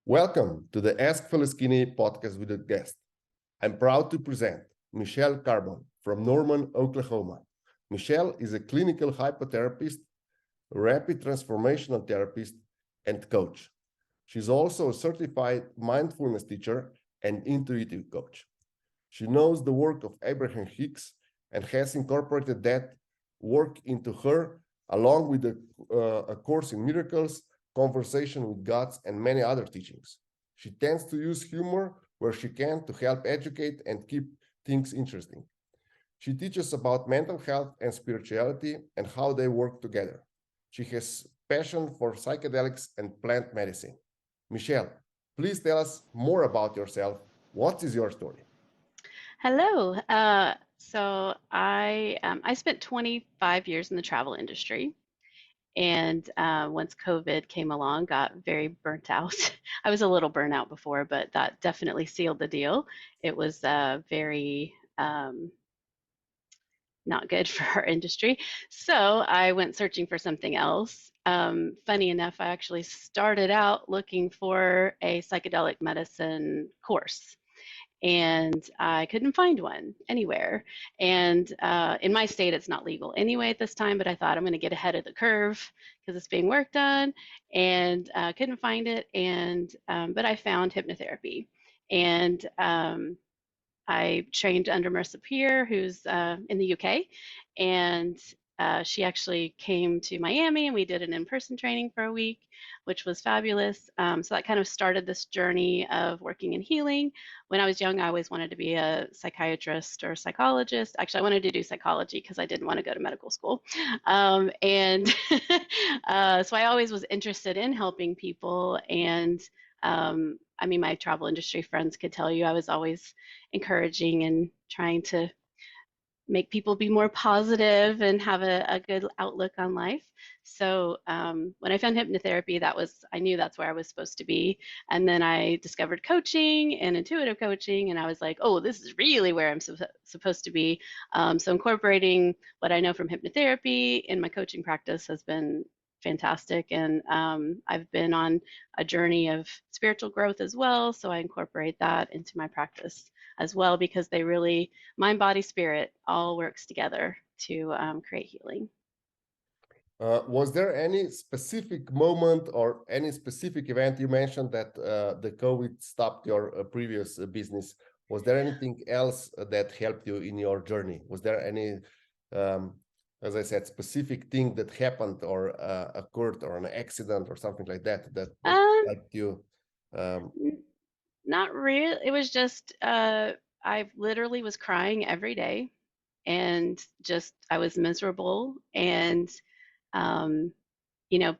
Welcome to the Ask Faleskini podcast with a guest. I'm proud to present Michelle Carbone from Norman, Oklahoma. Michelle is a clinical hypnotherapist, rapid transformational therapist, and coach. She's also a certified mindfulness teacher and intuitive coach. She knows the work of Abraham Hicks and has incorporated that work into her, along with a course in miracles, conversation with gods, and many other teachings. She tends to use humor where she can to help educate and keep things interesting. She teaches about mental health and spirituality and how they work together. She has passion for psychedelics and plant medicine. Michelle, please tell us more about yourself. What is your story? Hello. I spent 25 years in the travel industry, and once COVID came along, got very burnt out. I was a little burnt out before, but that definitely sealed the deal. It was very not good for our industry, so I went searching for something else. Funny enough, I actually started out looking for a psychedelic medicine course and I couldn't find one anywhere. And in my state, it's not legal anyway at this time, but I thought I'm going to get ahead of the curve because it's being worked on, and couldn't find it. But I found hypnotherapy, and I trained under Marissa Peer, who's in the UK, and she actually came to Miami and we did an in-person training for a week, which was fabulous. So that kind of started this journey of working in healing. When I was young, I always wanted to be a psychiatrist or a psychologist. Actually, I wanted to do psychology because I didn't want to go to medical school. And so I always was interested in helping people. And I mean, my travel industry friends could tell you I was always encouraging and trying to make people be more positive and have a good outlook on life. So when I found hypnotherapy, I knew that's where I was supposed to be. And then I discovered coaching and intuitive coaching, and I was like, oh, this is really where I'm supposed to be. So incorporating what I know from hypnotherapy in my coaching practice has been fantastic. And I've been on a journey of spiritual growth as well. So I incorporate that into my practice as well, because they really, mind, body, spirit, all works together to create healing. Was there any specific moment or any specific event? You mentioned that the COVID stopped your previous business. Was there anything else that helped you in your journey? Was there any, as I said, specific thing that happened or occurred, or an accident or something like that that helped you? Not real. It was just I literally was crying every day, and just I was miserable, and um, you know,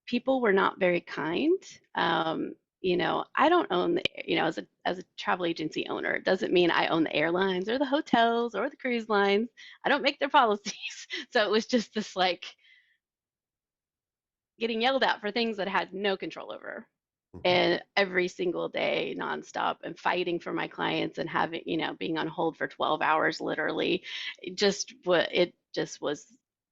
people were not very kind. I don't own as a travel agency owner, it doesn't mean I own the airlines or the hotels or the cruise lines. I don't make their policies. So it was just this like getting yelled at for things that I had no control over. And every single day nonstop, and fighting for my clients, and having, being on hold for 12 hours literally. It just was,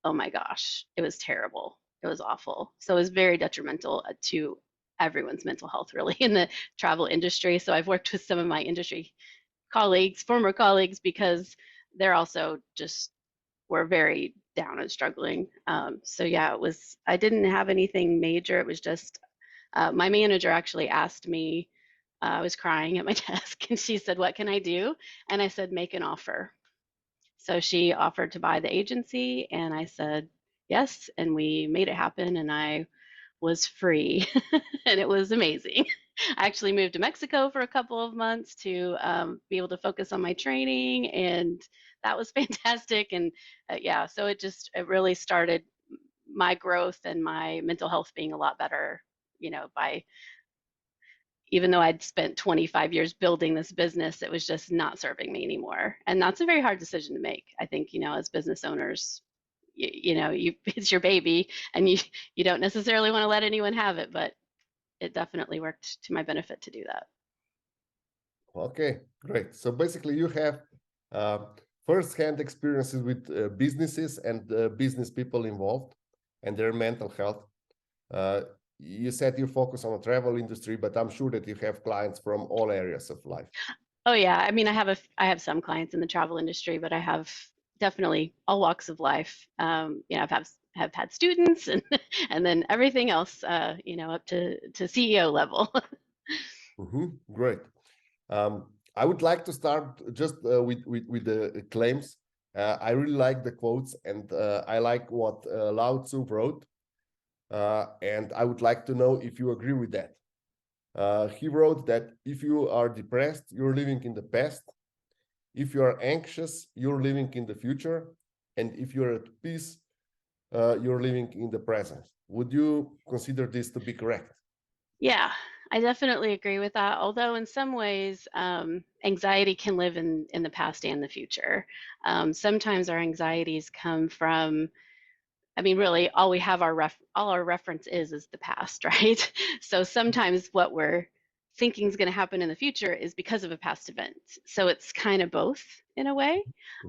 oh my gosh, it was terrible. It was awful. So it was very detrimental to everyone's mental health really in the travel industry. So I've worked with some of my industry colleagues, former colleagues, because they're also just were very down and struggling. So yeah, I didn't have anything major. It was just my manager actually asked me, I was crying at my desk, and she said, "What can I do?" And I said, "Make an offer." So she offered to buy the agency, and I said, yes, and we made it happen, and I was free, and it was amazing. I actually moved to Mexico for a couple of months to be able to focus on my training, and that was fantastic. And yeah, so it really started my growth and my mental health being a lot better, by even though I'd spent 25 years building this business, it was just not serving me anymore. And that's a very hard decision to make. I think, as business owners, it's your baby, and you don't necessarily want to let anyone have it, but it definitely worked to my benefit to do that. Okay, great. So basically you have first-hand experiences with businesses and business people involved and their mental health. you said you focus on the travel industry, but I'm sure that you have clients from all areas of life. Oh yeah, I mean, I have some clients in the travel industry, but I have definitely all walks of life. You know, have had students and and then everything else, you know, up to CEO level. Great. I would like to start just with the claims. I really like the quotes, and I like what Lao Tzu wrote. And I would like to know if you agree with that. He wrote that if you are depressed, you're living in the past. If you are anxious, you're living in the future. And if you're at peace, you're living in the present. Would you consider this to be correct? Yeah, I definitely agree with that. Although in some ways, anxiety can live in the past and the future. Sometimes our anxieties come from, I mean, really, all we have all our reference is the past, right? So sometimes what we're thinking is going to happen in the future is because of a past event. So it's kind of both in a way.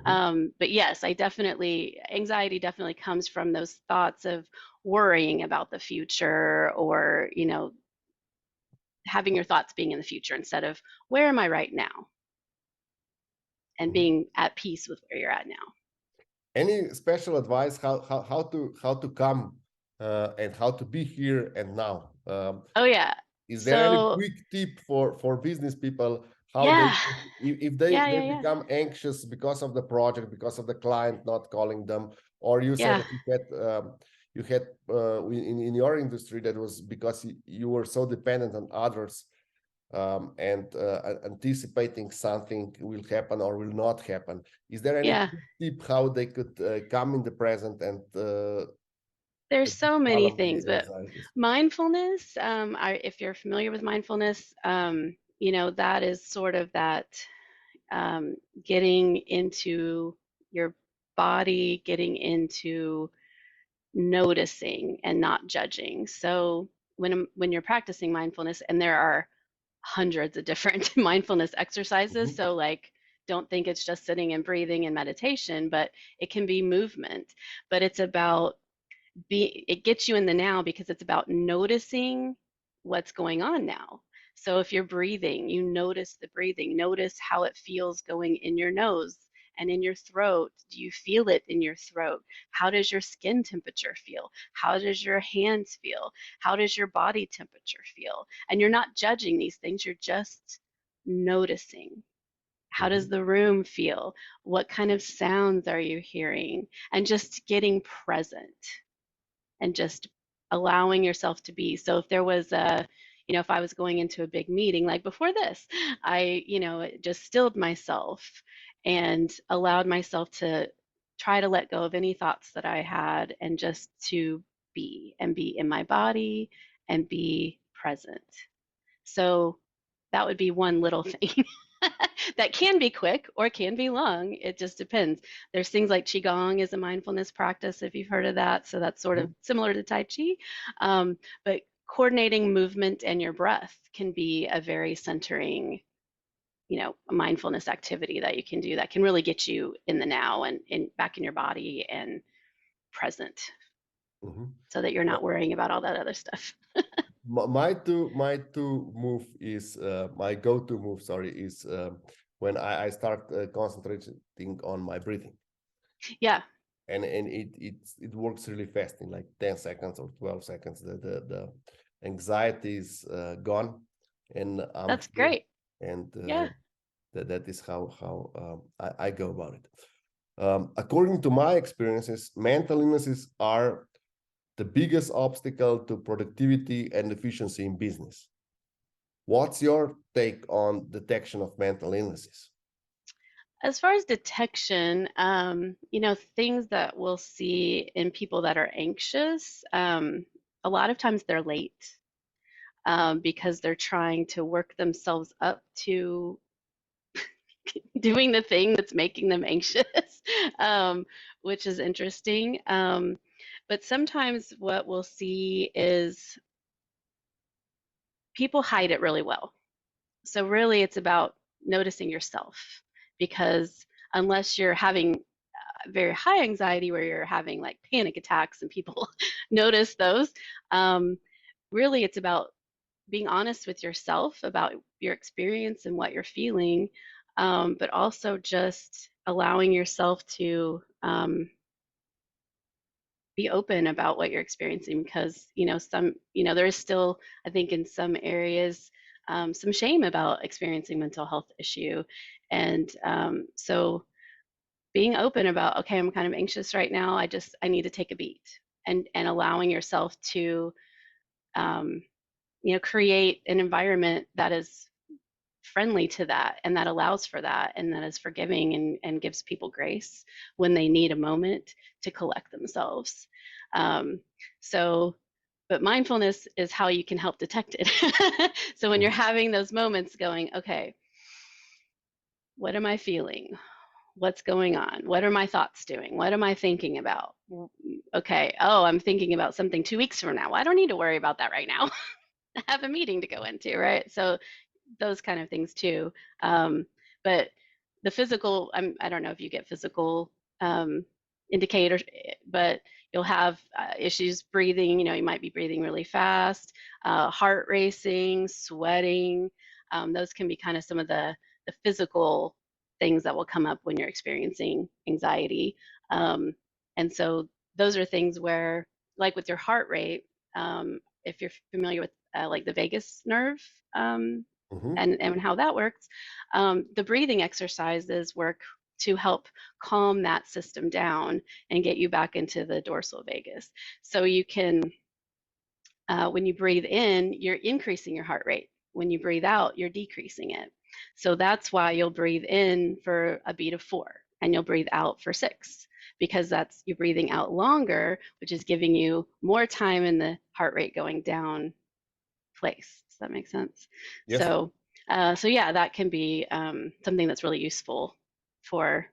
Mhm. But yes, anxiety definitely comes from those thoughts of worrying about the future, or, you know, having your thoughts being in the future instead of where am I right now, and Mhm. being at peace with where you're at now. Any special advice how to come and how to be here and now? Oh yeah. Is there any So quick tip for business people how they yeah, if they yeah. become anxious because of the project, because of the client not calling them, or you said Yeah. that you had in your industry that was because you were so dependent on others and anticipating something will happen or will not happen. Is there any Yeah. quick tip how they could come in the present and There's so many calm things, these but anxieties? mindfulness, if you're familiar with mindfulness, you know, that is sort of that getting into your body, getting into noticing and not judging. So when you're practicing mindfulness, and there are hundreds of different mindfulness exercises, Mhm. so like don't think it's just sitting and breathing and meditation, but it can be movement. But it's about it gets you in the now because it's about noticing what's going on now. So if you're breathing, you notice the breathing, notice how it feels going in your nose and in your throat. Do you feel it in your throat? How does your skin temperature feel? How does your hands feel? How does your body temperature feel? And you're not judging these things, you're just noticing. How does Mhm. the room feel? What kind of sounds are you hearing? And just getting present and just allowing yourself to be. So if there was a, you know, if I was going into a big meeting like before this, I, you know, just stilled myself and allowed myself to try to let go of any thoughts that I had, and just to be and be in my body and be present. So that would be one little thing that can be quick or can be long. It just depends. There's things like Qigong is a mindfulness practice, if you've heard of that. So that's sort of Mhm. similar to Tai Chi. But coordinating movement and your breath can be a very centering, you know, a mindfulness activity that you can do that can really get you in the now and back in your body and present, Mhm. so that you're not worrying about all that other stuff. My go-to move, sorry, is when I start concentrating on my breathing, Yeah, and it works really fast in like 10 seconds or 12 seconds. The anxiety is gone, and I'm that's here, great. and Yeah. that is how I go about it. According to my experiences, mental illnesses are the biggest obstacle to productivity and efficiency in business. What's your take on detection of mental illnesses? As far as detection, you know, things that we'll see in people that are anxious, a lot of times they're late, because they're trying to work themselves up to doing the thing that's making them anxious, which is interesting. But sometimes what we'll see is people hide it really well. So really, it's about noticing yourself, because unless you're having very high anxiety where you're having like panic attacks and people notice those, um, really it's about being honest with yourself about your experience and what you're feeling, but also just allowing yourself to be open about what you're experiencing, because there is still, I think, in some areas, some shame about experiencing mental health issue. And so being open about, okay, I'm kind of anxious right now, I need to take a beat, and allowing yourself to create an environment that is friendly to that, and that allows for that, and that is forgiving, and gives people grace when they need a moment to collect themselves. Um, so, but mindfulness is how you can help detect it. So when you're having those moments going, okay, what am I feeling? What's going on? What are my thoughts doing? What am I thinking about? Okay, oh, I'm thinking about something 2 weeks from now. Well, I don't need to worry about that right now. I have a meeting to go into, right? So those kind of things too. But the physical, I don't know if you get physical indicators, but you'll have issues breathing. You might be breathing really fast, heart racing, sweating. Those can be kind of some of the physical things that will come up when you're experiencing anxiety. And so those are things where, like with your heart rate, if you're familiar with like the vagus nerve, and how that works, the breathing exercises work to help calm that system down and get you back into the dorsal vagus. So you can, when you breathe in, you're increasing your heart rate. When you breathe out, you're decreasing it. So that's why you'll breathe in for a beat of 4 and you'll breathe out for 6, because you're breathing out longer, which is giving you more time in the heart rate going down place. Does that make sense? Yes. So yeah, that can be something that's really useful for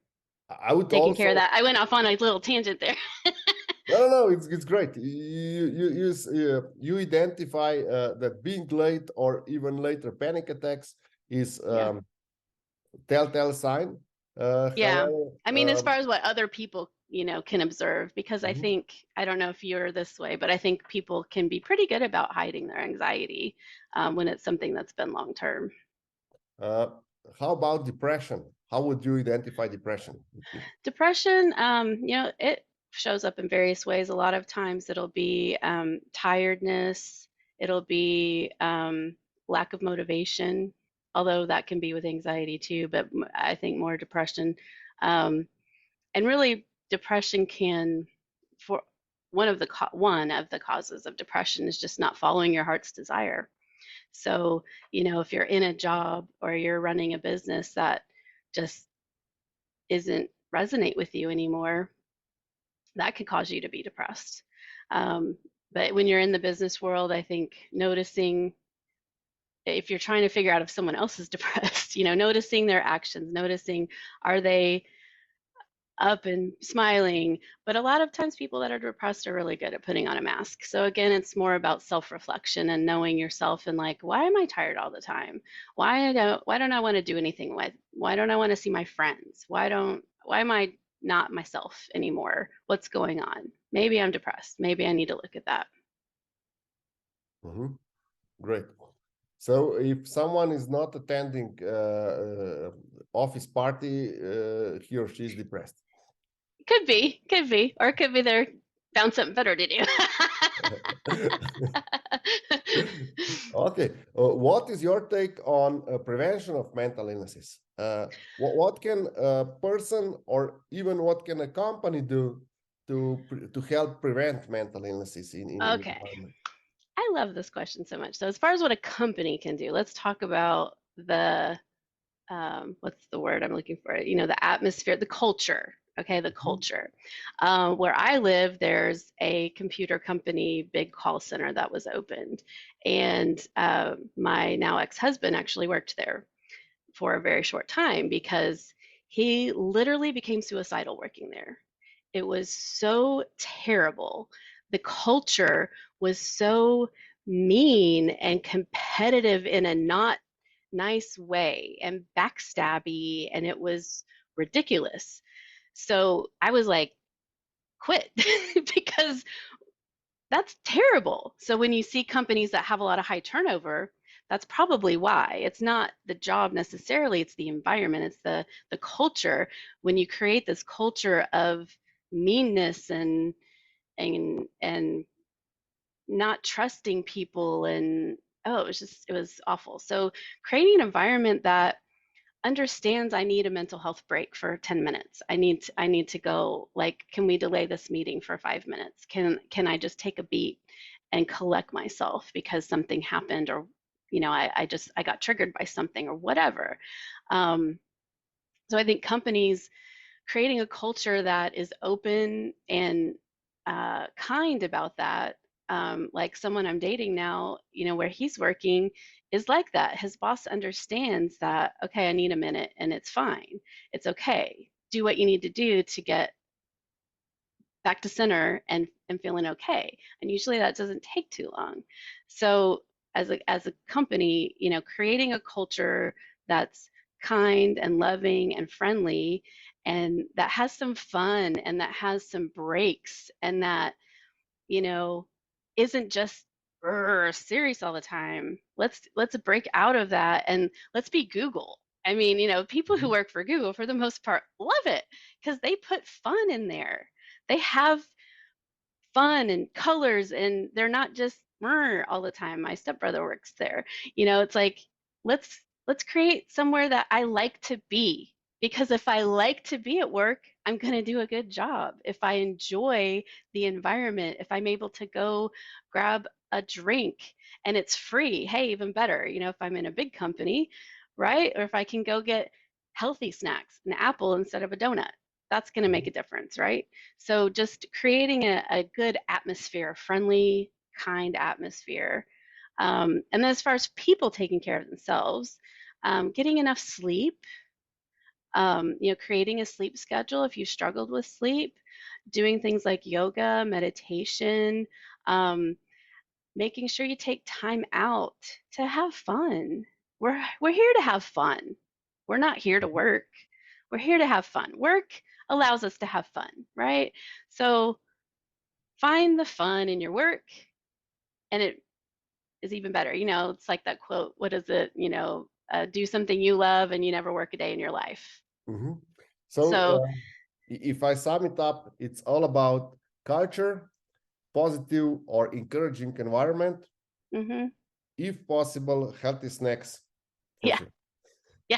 I would taking care of also. that. I went off on a little tangent there. No, it's great. You identify that being late or even later panic attacks is Yeah. telltale sign. Yeah. However, I mean, as far as what other people, can observe, because I mhm. think, I don't know if you're this way, but I think people can be pretty good about hiding their anxiety when it's something that's been long term. uh, how about depression? How would you identify depression? Depression, it shows up in various ways. A lot of times it'll be tiredness, it'll be lack of motivation, although that can be with anxiety too, but I think more depression. Um, and really, depression can, for one of the causes of depression is just not following your heart's desire. So, if you're in a job or you're running a business that just isn't resonate with you anymore, that could cause you to be depressed. Um, but when you're in the business world, I think noticing, if you're trying to figure out if someone else is depressed, noticing their actions, noticing, are they up and smiling? But a lot of times people that are depressed are really good at putting on a mask. So again, it's more about self-reflection and knowing yourself, and like, why am I tired all the time? Why don't I want to do anything? Why don't I want to see my friends? Why am I not myself anymore? What's going on? Maybe I'm depressed. Maybe I need to look at that. Great. So if someone is not attending office party, he or she is depressed. Could be, or it could be they're found something better to do. Okay. What is your take on prevention of mental illnesses? What can a person or even what can a company do to help prevent mental illnesses in Okay. environment? I love this question so much. So as far as what a company can do, let's talk about the what's the word I'm looking for? The atmosphere, the culture. Okay, the culture. Where I live, there's a computer company, big call center that was opened, and my now ex-husband actually worked there for a very short time because he literally became suicidal working there. It was so terrible. The culture was so mean and competitive in a not nice way and backstabby, and it was ridiculous. So I was like, quit because that's terrible. So when you see companies that have a lot of high turnover, that's probably why. It's not the job necessarily, it's the environment, it's the culture. When you create this culture of meanness and not trusting people, and oh, it was awful. So creating an environment that understands I need a mental health break for 10 minutes. I need to go, like, can we delay this meeting for 5 minutes? Can I just take a beat and collect myself because something happened, or I got triggered by something or whatever. So I think companies creating a culture that is open and kind about that. Like someone I'm dating now, where he's working is like that. His boss understands that, okay, I need a minute and it's fine. It's okay. Do what you need to do to get back to center and feeling okay. And usually that doesn't take too long. So as a company, creating a culture that's kind and loving and friendly and that has some fun and that has some breaks and that, isn't just serious all the time. Let's break out of that and let's be Google. I mean, people who Mhm. work for Google for the most part love it because they put fun in there. They have fun and colors and they're not just all the time. My stepbrother works there. It's like let's create somewhere that I like to be, because if I like to be at work, I'm going to do a good job. If I enjoy the environment, if I'm able to go grab a drink and it's free, hey, even better. If I'm in a big company, right? Or if I can go get healthy snacks, an apple instead of a donut, that's going to make a difference, right? So just creating a good atmosphere, a friendly, kind atmosphere. And then as far as people taking care of themselves, getting enough sleep, creating a sleep schedule if you struggled with sleep, doing things like yoga, meditation, um, making sure you take time out to have fun. We're here to have fun. We're not here to work. We're here to have fun. Work allows us to have fun, right? So find the fun in your work, and it is even better. It's like that quote, what is it? Do something you love and you never work a day in your life. Mhm. So, So, if I sum it up, it's all about culture, positive or encouraging environment, mhm, if possible, healthy snacks for yeah, sure. yeah,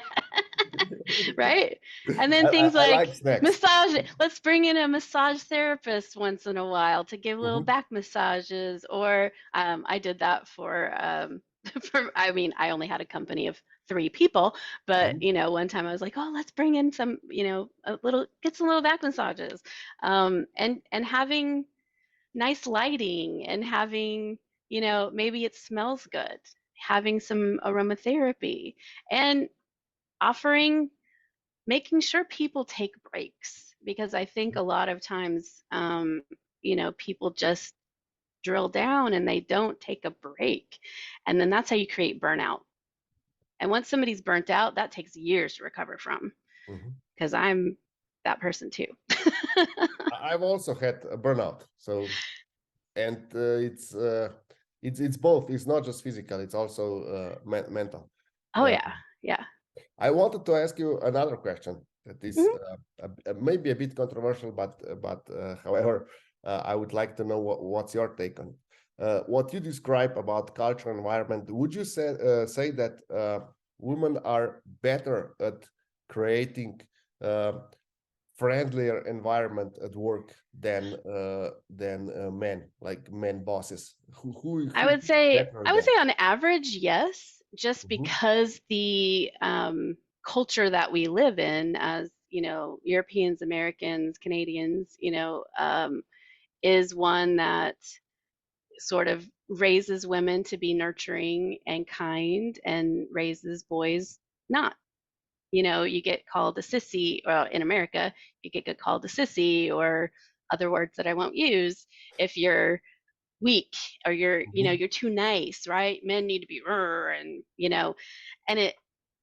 right? And then things I like like snacks. massage. Let's bring in a massage therapist once in a while to give little Mhm. back massages. Or I did that for, I mean, I only had a company of 3 people, but Mhm. one time I was like, oh, let's bring in some, get some little back massages, and having nice lighting and having, maybe it smells good, having some aromatherapy and offering, making sure people take breaks, because I think a lot of times, people just drill down and they don't take a break. And then that's how you create burnout. And once somebody's burnt out, that takes years to recover from, Mhm. because I'm that person too. I've also had a burnout. So, and it's both. It's not just physical. It's also mental. Oh, Uh, yeah. Yeah. I wanted to ask you another question that is Mhm. maybe a bit controversial, but however, I would like to know what's your take on it. What you describe about cultural environment. Would you say that women are better at creating uh, friendlier environment at work than men, like men bosses? Who better I at would that? say on average, yes, just Mhm. because the culture that we live in as, Europeans, Americans, Canadians, is one that sort of raises women to be nurturing and kind and raises boys not. You get called a sissy, well, in America, you get called a sissy or other words that I won't use if you're weak, or Mhm. you're too nice, right? Men need to be and and it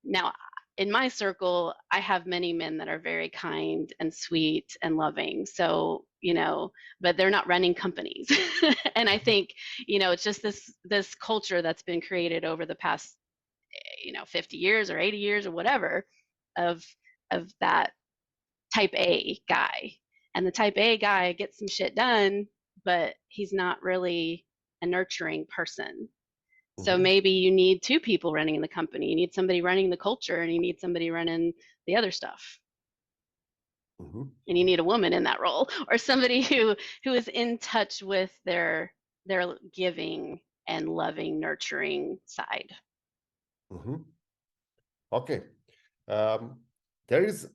now, in my circle, I have many men that are very kind and sweet and loving. So, but they're not running companies. And I think, it's just this culture that's been created over the past, 50 years or 80 years or whatever, of that type A guy. And the type A guy gets some shit done, but he's not really a nurturing person. So maybe you need two people running the company. You need somebody running the culture, and you need somebody running the other stuff. And you need a woman in that role, or somebody who is in touch with their giving and loving, nurturing side. Okay. There is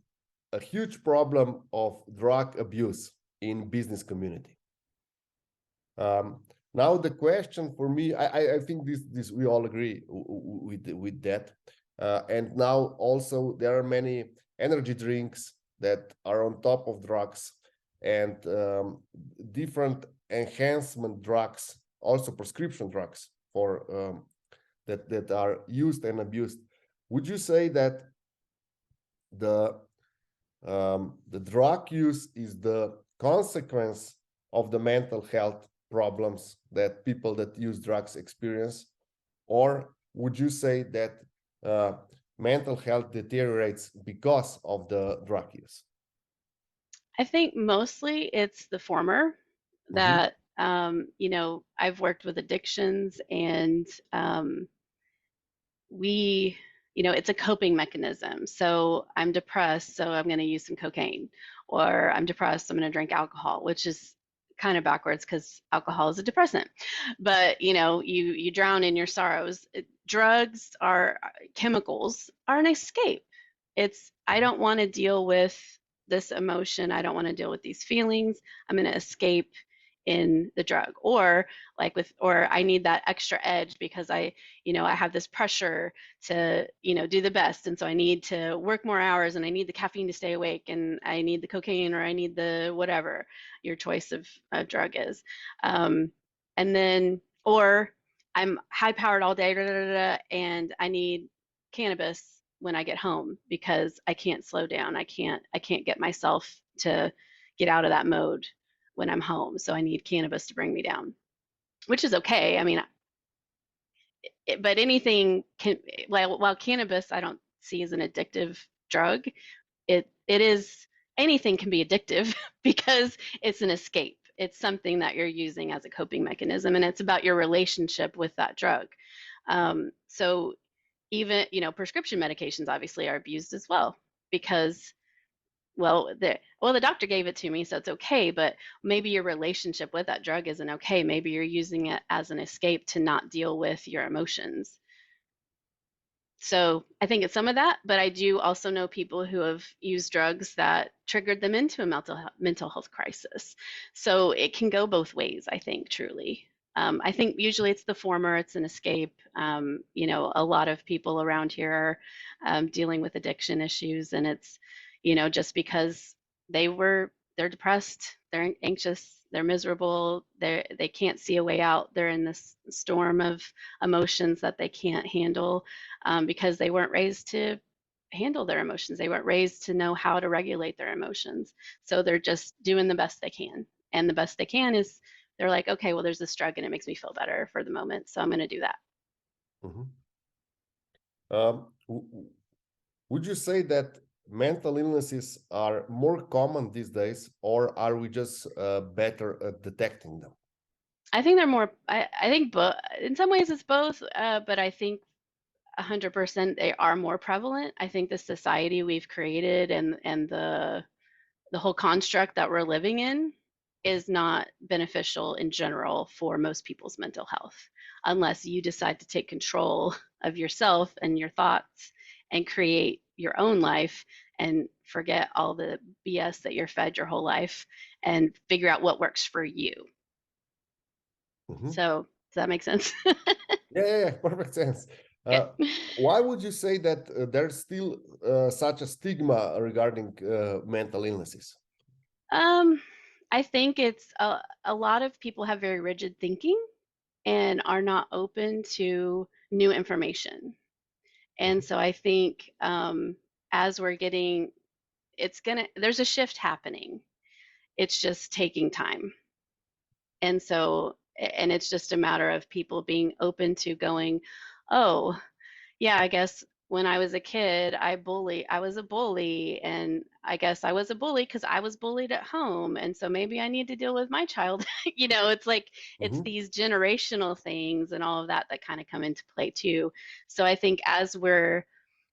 a huge problem of drug abuse in business community. Now the question for me, I think this we all agree with that. And now also there are many energy drinks that are on top of drugs, and different enhancement drugs, also prescription drugs for that are used and abused. Would you say that the drug use is the consequence of the mental health problems that people that use drugs experience, or would you say that mental health deteriorates because of the drug use? I think mostly it's the former. That I've worked with addictions, and it's a coping mechanism. So I'm depressed, so I'm going to use some cocaine, or I'm depressed, so I'm going to drink alcohol, which is kind of backwards because alcohol is a depressant. But you drown in your sorrows. Drugs chemicals are an escape. I don't want to deal with this emotion. I don't want to deal with these feelings. I'm going to escape in the drug, or I need that extra edge because I have this pressure to do the best, and so I need to work more hours, and I need the caffeine to stay awake, and I need the cocaine, or I need the whatever your choice of drug is, and then, or I'm high powered all day, and I need cannabis when I get home because I can't slow down. I can't get myself to get out of that mode when I'm home. So I need cannabis to bring me down, which is okay. I mean, but anything can, while cannabis I don't see as an addictive drug, anything can be addictive because it's an escape. It's something that you're using as a coping mechanism, and it's about your relationship with that drug. So even, prescription medications obviously are abused as well because the doctor gave it to me, so it's okay, but maybe your relationship with that drug isn't okay. Maybe you're using it as an escape to not deal with your emotions. So I think it's some of that, but I do also know people who have used drugs that triggered them into a mental health crisis. So it can go both ways, I think, truly. I think usually it's the former, it's an escape. A lot of people around here are dealing with addiction issues, and it's just because they're depressed, they're anxious, they're miserable, they can't see a way out. They're in this storm of emotions that they can't handle because they weren't raised to handle their emotions. They weren't raised to know how to regulate their emotions. So they're just doing the best they can. And the best they can is they're like, okay, well, there's this drug and it makes me feel better for the moment, so I'm going to do that. Would you say that mental illnesses are more common these days, or are we just better at detecting them? I think they're more, I think in some ways it's both, but I think 100% they are more prevalent. I think the society we've created and the whole construct that we're living in is not beneficial in general for most people's mental health, unless you decide to take control of yourself and your thoughts and create your own life and forget all the BS that you're fed your whole life and figure out what works for you. So does that make sense? Yeah, perfect sense. Why would you say that there's still such a stigma regarding mental illnesses? I think it's a lot of people have very rigid thinking and are not open to new information. And so I think as we're getting, there's a shift happening. It's just taking time. And so, and it's just a matter of people being open to going, oh, yeah, I guess when I was a kid, I was a bully, and I guess I was a bully because I was bullied at home. And so maybe I need to deal with my child. It's like it's Mm-hmm. these generational things and all of that that kind of come into play too. So I think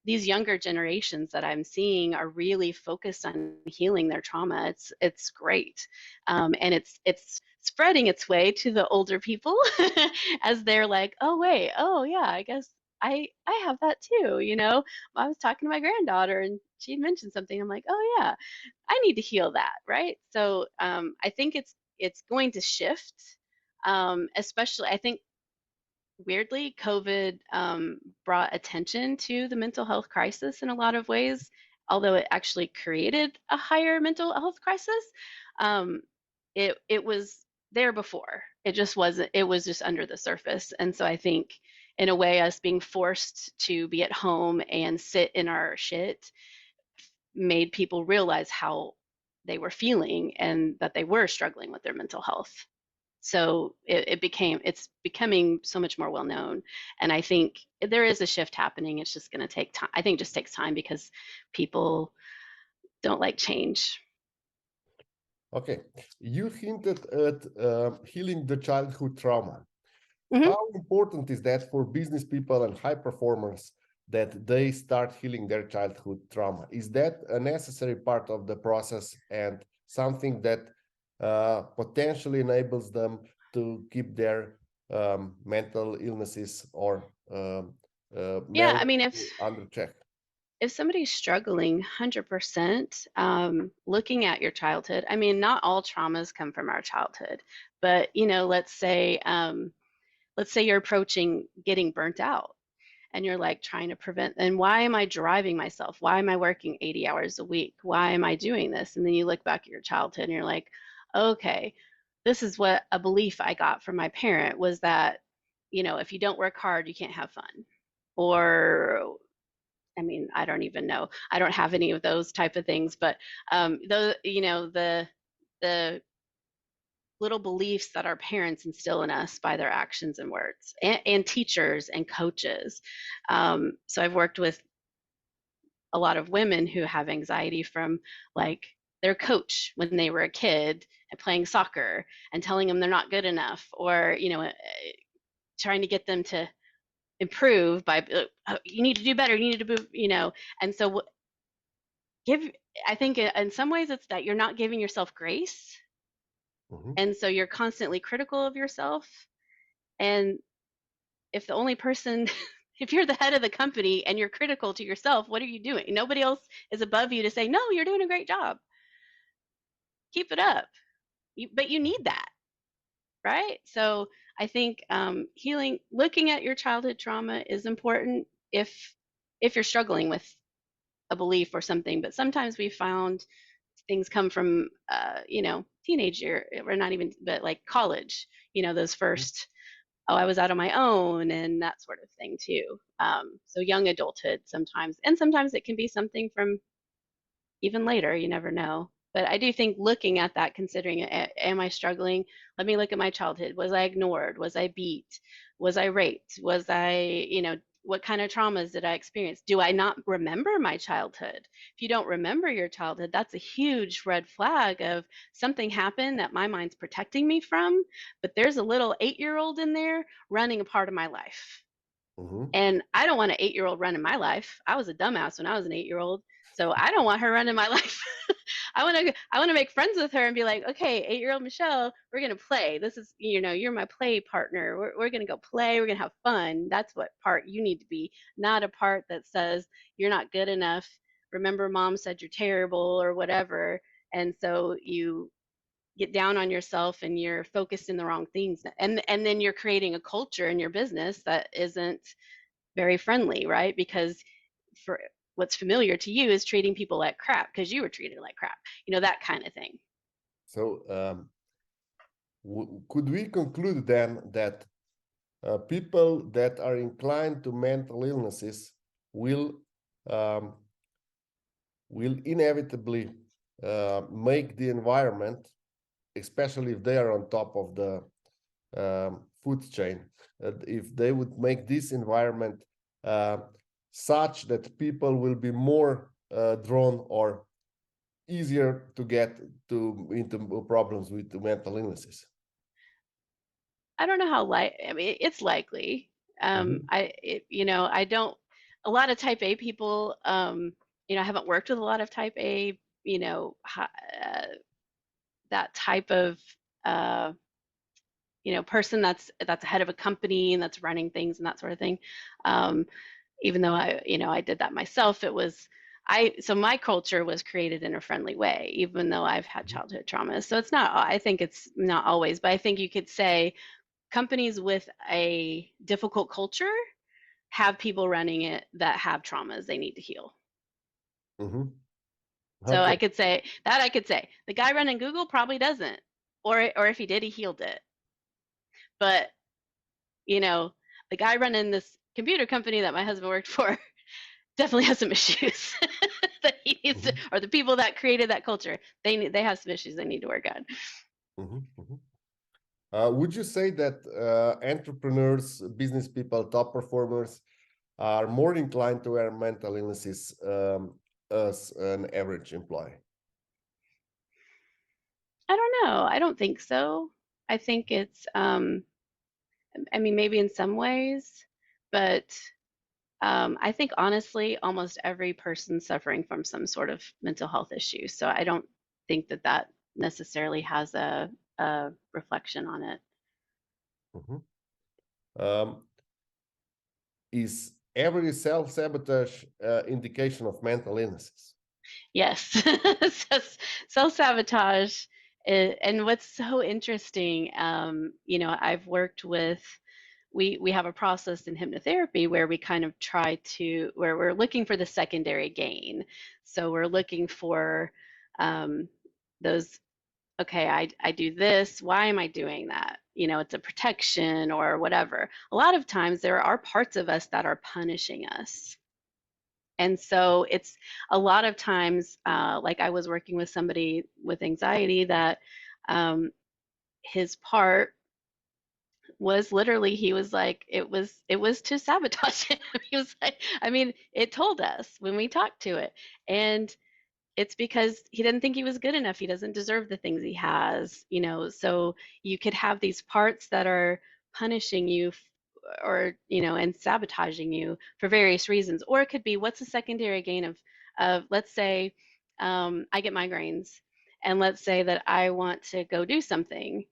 these younger generations that I'm seeing are really focused on healing their trauma. It's great, and it's spreading its way to the older people as they're like, oh wait, oh yeah, I guess I have that too. I was talking to my granddaughter and she mentioned something. I'm like, oh yeah, I need to heal that, right? So I think it's going to shift, especially I think weirdly, COVID brought attention to the mental health crisis in a lot of ways, although it actually created a higher mental health crisis. Um, it was there before. It just wasn't. It was just under the surface, and so I think, in a way, us being forced to be at home and sit in our shit made people realize how they were feeling and that they were struggling with their mental health. So it's becoming so much more well known. And I think there is a shift happening. It's just going to take time. I think it just takes time because people don't like change. Okay, you hinted at healing the childhood trauma. Hmm. How important is that for business people and high performers that they start healing their childhood trauma? Is that a necessary part of the process and something that potentially enables them to keep their mental illnesses or Yeah, I malady mean, under check? if somebody's struggling 100%, looking at your childhood, I mean, not all traumas come from our childhood, but let's say you're approaching getting burnt out and you're like trying to prevent, and why am I driving myself? Why am I working 80 hours a week? Why am I doing this? And then you look back at your childhood and you're like, okay, this is what a belief I got from my parent was that, if you don't work hard, you can't have fun. Or, I mean, I don't even know. I don't have any of those type of things, but the little beliefs that our parents instill in us by their actions and words, and teachers and coaches. So I've worked with a lot of women who have anxiety from like their coach when they were a kid and playing soccer and telling them they're not good enough, or trying to get them to improve by you need to do better, you need to move, and so give I think in some ways it's that you're not giving yourself grace, Mhm. and so you're constantly critical of yourself. And if the only person if you're the head of the company and you're critical to yourself, what are you doing? Nobody else is above you to say, no, you're doing a great job, keep it up. But you need that, right? So I think healing, looking at your childhood trauma is important if you're struggling with a belief or something. But sometimes we found things come from teenage year, or not even, but like college, those first, oh, I was out on my own and that sort of thing too. So young adulthood sometimes, and sometimes it can be something from even later, you never know. But I do think looking at that, considering, am I struggling? Let me look at my childhood. Was I ignored? Was I beat? Was I raped? Was I, what kind of traumas did I experience? Do I not remember my childhood? If you don't remember your childhood, that's a huge red flag of something happened that my mind's protecting me from, but there's a little 8-year-old in there running a part of my life. Mhm. And I don't want an 8-year-old running my life. I was a dumbass when I was an 8-year-old. So I don't want her running my life. I want to make friends with her and be like, okay, 8-year-old Michelle, we're gonna play. This is, you're my play partner. We're gonna go play. We're gonna have fun. That's what part you need to be, not a part that says you're not good enough. Remember, mom said you're terrible or whatever, and so you get down on yourself and you're focused in the wrong things, and then you're creating a culture in your business that isn't very friendly, right? Because for what's familiar to you is treating people like crap because you were treated like crap, that kind of thing. So, could we conclude then that people that are inclined to mental illnesses will um, inevitably make the environment especially if they are on top of the food chain, if they would make this environment such that people will be more drawn or easier to get into problems with the mental illnesses? I don't know how I mean, it's likely. I don't. A lot of Type A people, I haven't worked with a lot of Type A, that type of, uh, person that's head of a company and that's running things and that sort of thing. Even though I did that myself, so my culture was created in a friendly way, even though I've had childhood traumas. So I think it's not always, but I think you could say companies with a difficult culture have people running it that have traumas they need to heal. Mm-hmm. So Okay. I could say the guy running Google probably doesn't, or if he did, he healed it. But the guy running this computer company that my husband worked for definitely has some issues that he needs to, or the people that created that culture, they have some issues they need to work on. Would you say that entrepreneurs, business people, top performers are more inclined to wear mental illnesses as an average employee? I don't know. I don't think so. I think it's, maybe in some ways, but I think honestly, almost every person suffering from some sort of mental health issue. So I don't think that necessarily has a reflection on it. Is every self-sabotage indication of mental illnesses? Yes. Self-sabotage. And what's so interesting, I've worked with, we have a process in hypnotherapy where we kind of where we're looking for the secondary gain. So we're looking for those, okay, I do this, why am I doing that? It's a protection or whatever. A lot of times there are parts of us that are punishing us. And so it's a lot of times, like I was working with somebody with anxiety that his part was literally, he was like, it was to sabotage him. He was like, it told us when we talked to it. And it's because he didn't think he was good enough. He doesn't deserve the things he has, so you could have these parts that are punishing you or, and sabotaging you for various reasons. Or it could be, what's the secondary gain of let's say, I get migraines, and let's say that I want to go do something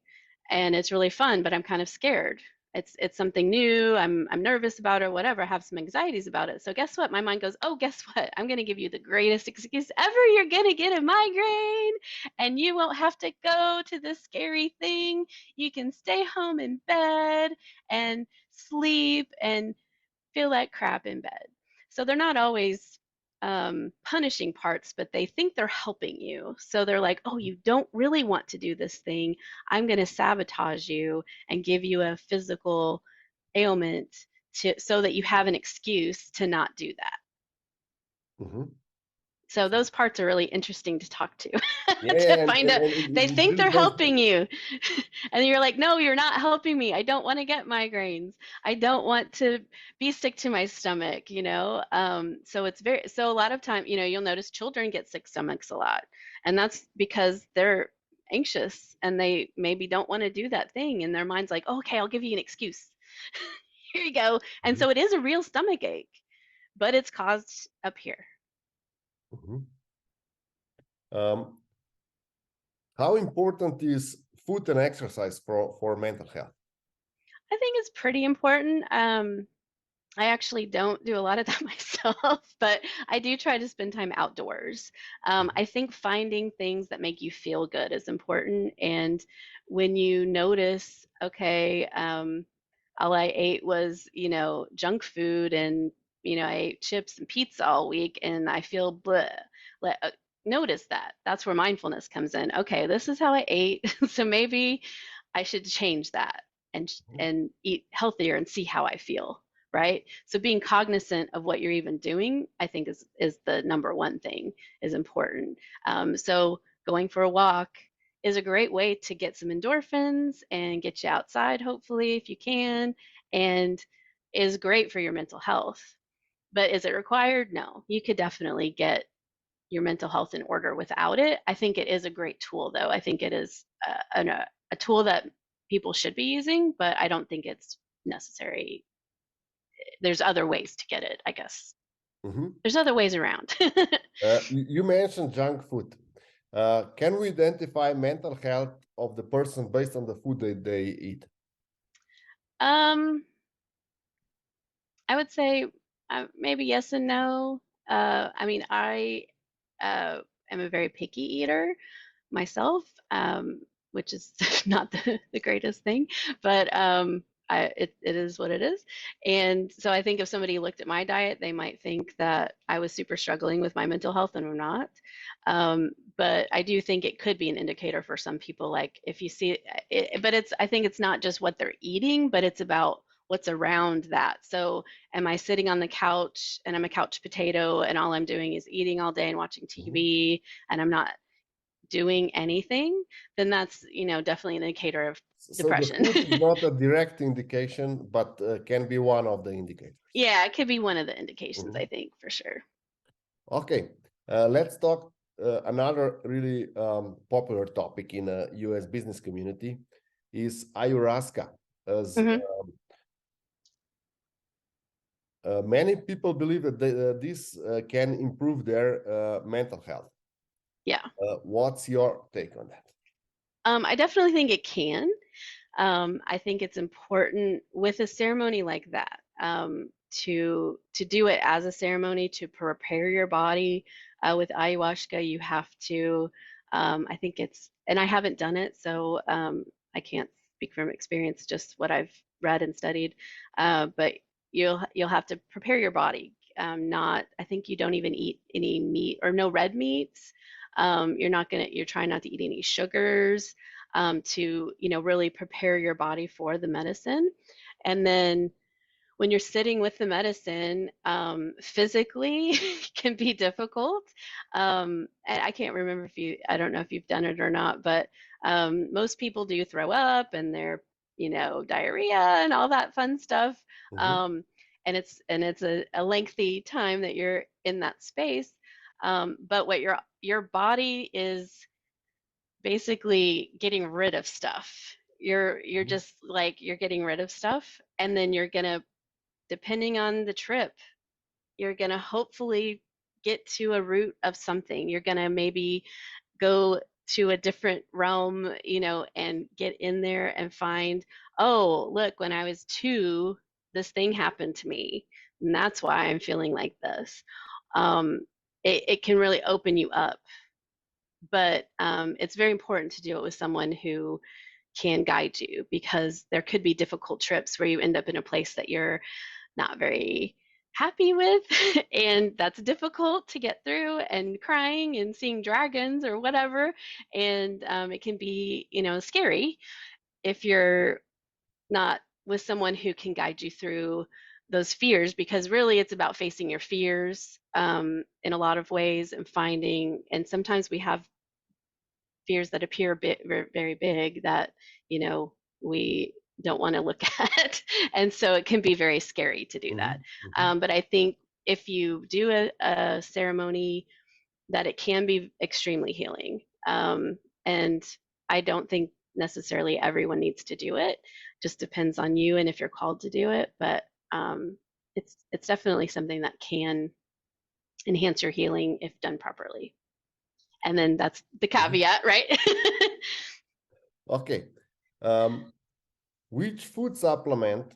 and it's really fun, but I'm kind of scared. It's something new. I'm nervous about it, or whatever. I have some anxieties about it. So guess what? My mind goes, oh, guess what? I'm going to give you the greatest excuse ever. You're going to get a migraine, and you won't have to go to this scary thing. You can stay home in bed and sleep and feel like crap in bed. So they're not always punishing parts, but they think they're helping you. So they're like, oh, you don't really want to do this thing. I'm going to sabotage you and give you a physical ailment so that you have an excuse to not do that. So those parts are really interesting to talk to, to find out. They think they're helping you. And you're like, no, you're not helping me. I don't want to get migraines. I don't want to be sick to my stomach, So so a lot of time, you'll notice children get sick stomachs a lot. And that's because they're anxious and they maybe don't want to do that thing. And their mind's like, oh, okay, I'll give you an excuse. Here you go. And so it is a real stomach ache, but it's caused up here. How important is food and exercise for mental health? I think it's pretty important. I actually don't do a lot of that myself, but I do try to spend time outdoors. I think finding things that make you feel good is important. And when you notice, okay, all I ate was, junk food and, I ate chips and pizza all week and I feel bleh. Notice that. That's where mindfulness comes in. Okay, this is how I ate, so maybe I should change that and eat healthier and see how I feel, right? So being cognizant of what you're even doing, I think is the number one thing, is important. So going for a walk is a great way to get some endorphins and get you outside, hopefully, if you can, and is great for your mental health. But is it required? No. You could definitely get your mental health in order without it. I think it is a great tool, though. I think it is a tool that people should be using, but I don't think it's necessary. There's other ways to get it, I guess. There's other ways around. You mentioned junk food. Can we identify mental health of the person based on the food that they eat? I would say maybe yes and no. I mean, I am a very picky eater myself, which is not the greatest thing, but it is what it is. And so I think if somebody looked at my diet, they might think that I was super struggling with my mental health, and I'm not. But I do think it could be an indicator for some people, like if you see it, but I think it's not just what they're eating, but it's about what's around that. So am I sitting on the couch and I'm a couch potato and all I'm doing is eating all day and watching TV and I'm not doing anything? Then that's, definitely an indicator of depression. So the food is not a direct indication, but can be one of the indicators. Yeah, it could be one of the indications, I think, for sure. Okay. Let's talk another really popular topic in the US business community is Ayahuasca. As many people believe that this can improve their mental health. Yeah. What's your take on that? I definitely think it can. I think it's important with a ceremony like that to do it as a ceremony to prepare your body. With ayahuasca, you have to. I think it's, and I haven't done it, so I can't speak from experience, just what I've read and studied. But you'll have to prepare your body. I think you don't even eat any meat or no red meats. You're trying not to eat any sugars to, really prepare your body for the medicine. And then when you're sitting with the medicine, physically can be difficult. And I can't remember I don't know if you've done it or not, but most people do throw up and they're, diarrhea and all that fun stuff. And it's a lengthy time that you're in that space. But what your body is basically getting rid of stuff. You're just like, you're getting rid of stuff, and then you're gonna, depending on the trip, you're gonna hopefully get to a root of something. You're gonna maybe go to a different realm, and get in there and find, oh, look, when I was 2, this thing happened to me, and that's why I'm feeling like this. It can really open you up, but it's very important to do it with someone who can guide you, because there could be difficult trips where you end up in a place that you're not very happy with and that's difficult to get through, and crying and seeing dragons or whatever, and it can be, scary if you're not with someone who can guide you through those fears, because really it's about facing your fears in a lot of ways, and and sometimes we have fears that appear very big that, we don't want to look at. And so it can be very scary to do that. But I think if you do a ceremony, that it can be extremely healing. And I don't think necessarily everyone needs to do it. Just depends on you and if you're called to do it. But it's definitely something that can enhance your healing if done properly. And then that's the caveat, right? Okay. Which food supplement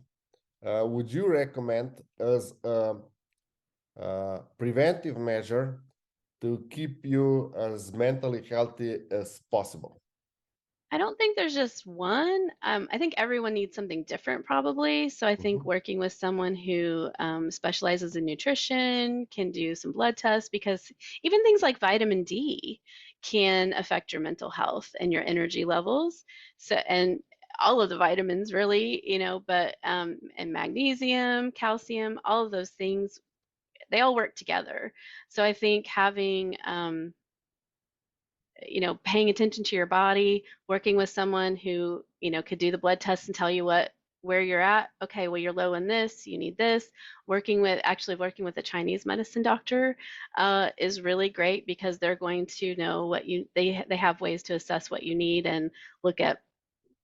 would you recommend as a preventive measure to keep you as mentally healthy as possible? I don't think there's just one. I think everyone needs something different, probably. So I think working with someone who specializes in nutrition, can do some blood tests, because even things like vitamin D can affect your mental health and your energy levels. So, and all of the vitamins, really, but and magnesium, calcium, all of those things, they all work together. So I think having paying attention to your body, working with someone who, could do the blood test and tell you where you're at. Okay, well, you're low in this, you need this. Working with a Chinese medicine doctor is really great, because they're going to know they have ways to assess what you need and look at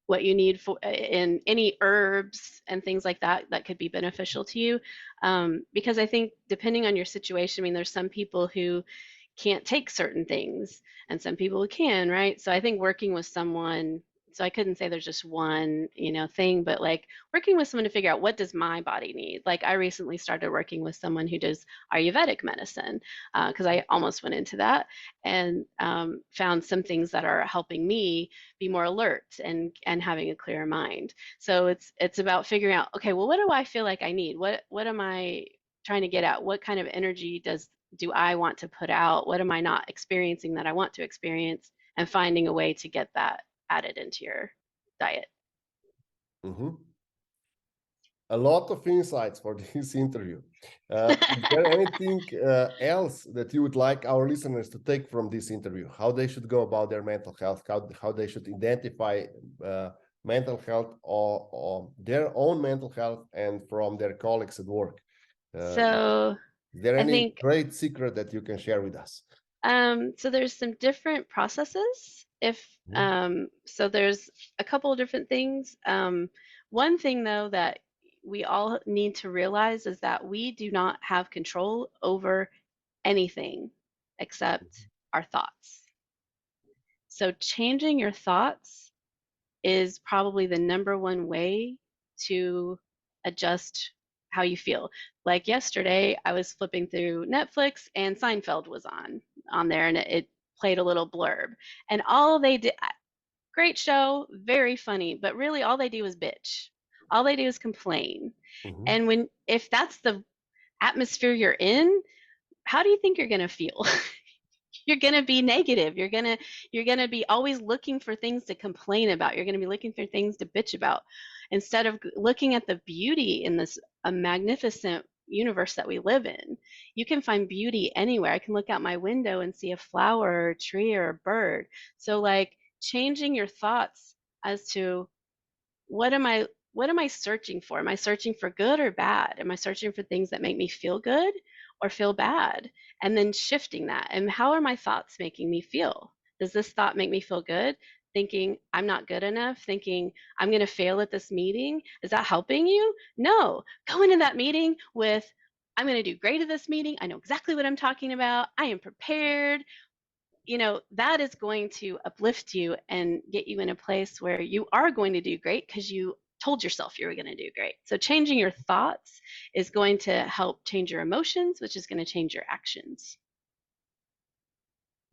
what you need for in any herbs and things like that could be beneficial to you. Because I think depending on your situation, I mean, there's some people who can't take certain things and some people who can, right? So I think working with someone, so I couldn't say there's just one, thing, but like working with someone to figure out, what does my body need? Like, I recently started working with someone who does Ayurvedic medicine, because I almost went into that, and found some things that are helping me be more alert and having a clearer mind. So it's about figuring out, okay, well, what do I feel like I need? What am I trying to get at? What kind of energy do I want to put out? What am I not experiencing that I want to experience? And finding a way to get that added into your diet. Mm-hmm. A lot of insights for this interview. Is there anything else that you would like our listeners to take from this interview? How they should go about their mental health, how they should identify mental health, or their own mental health, and from their colleagues at work? So is there I any think, great secret that you can share with us? so there's some different processes. So there's a couple of different things. One thing though that we all need to realize is that we do not have control over anything except our thoughts. So changing your thoughts is probably the number one way to adjust how you feel. Like yesterday, I was flipping through Netflix and Seinfeld was on there, and it played a little blurb. And all they did, great show, very funny, but really all they do is bitch. All they do is complain. Mm-hmm. And if that's the atmosphere you're in, how do you think you're going to feel? You're going to be negative. You're going to be always looking for things to complain about. You're going to be looking for things to bitch about, instead of looking at the beauty in this magnificent universe that we live in. You can find beauty anywhere. I can look out my window and see a flower or a tree or a bird. So like changing your thoughts as to, what am I searching for? Am I searching for good or bad? Am I searching for things that make me feel good or feel bad? And then shifting that. And how are my thoughts making me feel? Does this thought make me feel good? Thinking I'm not good enough, thinking I'm going to fail at this meeting. Is that helping you? No. Go into that meeting with, I'm going to do great at this meeting. I know exactly what I'm talking about. I am prepared. That is going to uplift you and get you in a place where you are going to do great, because you told yourself you were going to do great. So changing your thoughts is going to help change your emotions, which is going to change your actions.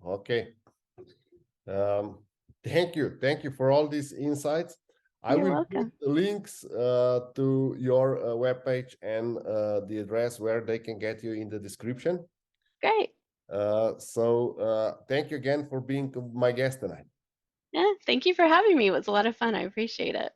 Okay. Thank you for all these insights. I You're will welcome. put links to your webpage and the address where they can get you in the description. Great. So thank you again for being my guest tonight. Yeah, thank you for having me. It was a lot of fun. I appreciate it.